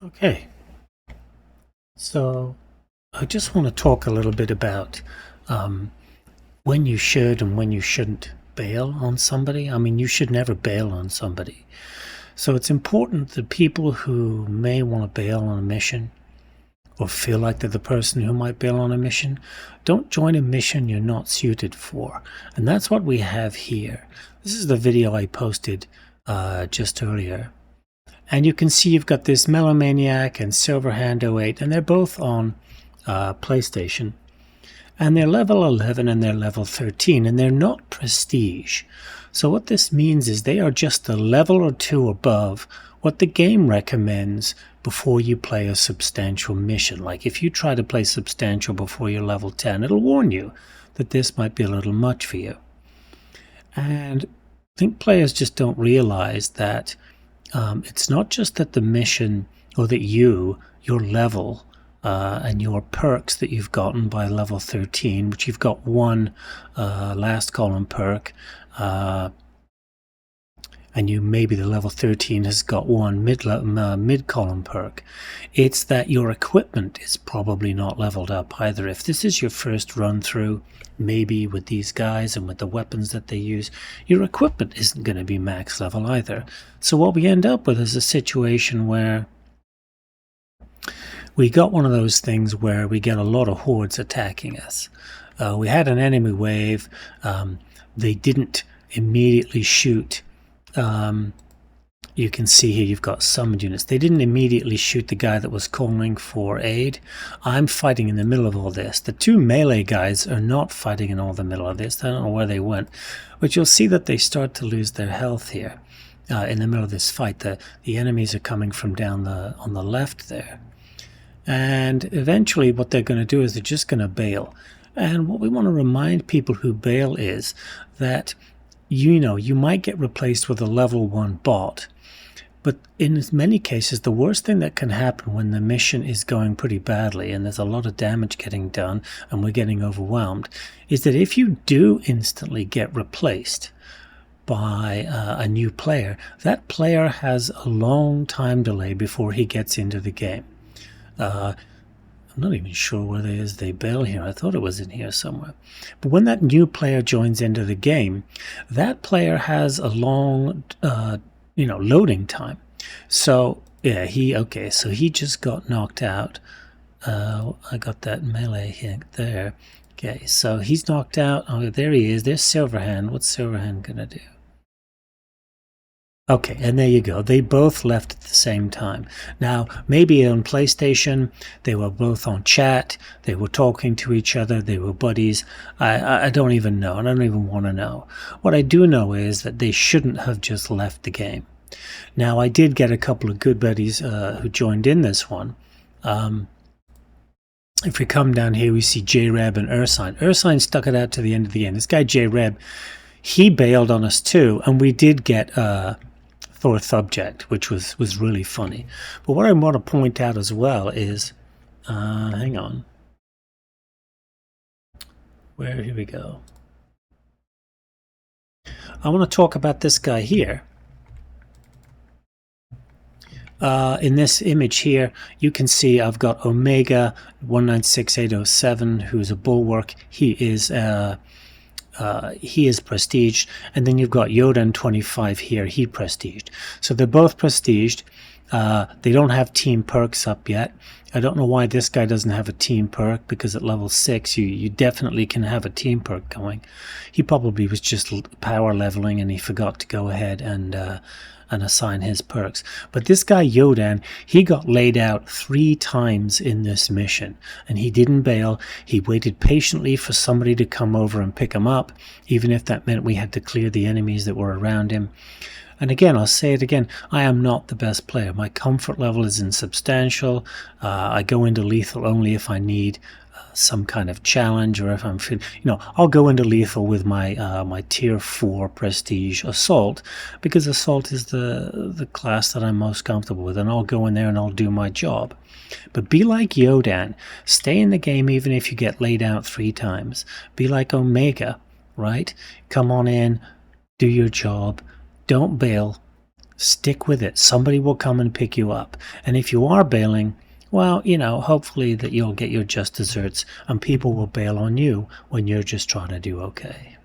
Okay, so I just want to talk a little bit about when you should and when you shouldn't bail on somebody. I mean, you should never bail on somebody. So it's important that people who may want to bail on a mission or feel like they're the person who might bail on a mission, don't join a mission you're not suited for. And that's what we have here. This is the video I posted just earlier. And you can see you've got this Melomaniac and Silverhand 08, and they're both on PlayStation. And they're level 11 and they're level 13, and they're not prestige. So what this means is they are just a level or two above what the game recommends before you play a substantial mission. Like if you try to play substantial before you're level 10, it'll warn you that this might be a little much for you. And I think players just don't realize that it's not just that the mission or that your level and your perks that you've gotten by level 13, which you've got one last column perk, and you maybe the level 13 has got one mid column perk. It's that your equipment is probably not leveled up either. If this is your first run through, maybe with these guys and with the weapons that they use, your equipment isn't going to be max level either. So what we end up with is a situation where we got one of those things where we get a lot of hordes attacking us. We had an enemy wave. They didn't immediately shoot. You can see here you've got summoned units. They didn't immediately shoot the guy that was calling for aid. I'm fighting in the middle of all this. The two melee guys are not fighting in all the middle of this. I don't know where they went. But you'll see that they start to lose their health here in the middle of this fight. The enemies are coming from down on the left there. And eventually what they're going to do is they're just going to bail. And what we want to remind people who bail is that you might get replaced with a level 1 bot. But in many cases, the worst thing that can happen when the mission is going pretty badly and there's a lot of damage getting done and we're getting overwhelmed, is that if you do instantly get replaced by a new player, that player has a long time delay before he gets into the game. I'm not even sure where they bail here. I thought it was in here somewhere. But when that new player joins into the game, that player has a long loading time. So yeah, so he just got knocked out. I got that melee hit there. Okay, so he's knocked out. Oh, there he is. There's Silverhand. What's Silverhand gonna do? Okay, and there you go. They both left at the same time. Now, maybe on PlayStation, they were both on chat. They were talking to each other. They were buddies. I don't even know. I don't even want to know. What I do know is that they shouldn't have just left the game. Now, I did get a couple of good buddies who joined in this one. If we come down here, we see J-Reb and Ursine. Ursine stuck it out to the end of the game. This guy, J-Reb, he bailed on us too, and we did get Thor Subject, which was really funny. But what I want to point out as well is, hang on. Here we go. I want to talk about this guy here. In this image here, you can see I've got Omega 196807, who's a bulwark. He is prestiged, and then you've got Yodan 25 here. He prestiged. So they're both prestiged. They don't have team perks up yet. I don't know why this guy doesn't have a team perk, because at level 6 you definitely can have a team perk going. He probably was just power leveling and he forgot to go ahead and assign his perks. But this guy Yodan, he got laid out 3 times in this mission, and he didn't bail. He waited patiently for somebody to come over and pick him up, even if that meant we had to clear the enemies that were around him. And again, I'll say it again, I am not the best player. My comfort level is insubstantial. I go into lethal only if I need some kind of challenge, or if I'm I'll go into lethal with my my tier 4 prestige assault, because assault is the class that I'm most comfortable with, and I'll go in there and I'll do my job. But be like Yodan, stay in the game even if you get laid out 3 times. Be like Omega, right? Come on in, do your job, don't bail, Stick with it. Somebody will come and pick you up. And if you are bailing, well, hopefully that you'll get your just desserts and people will bail on you when you're just trying to do okay.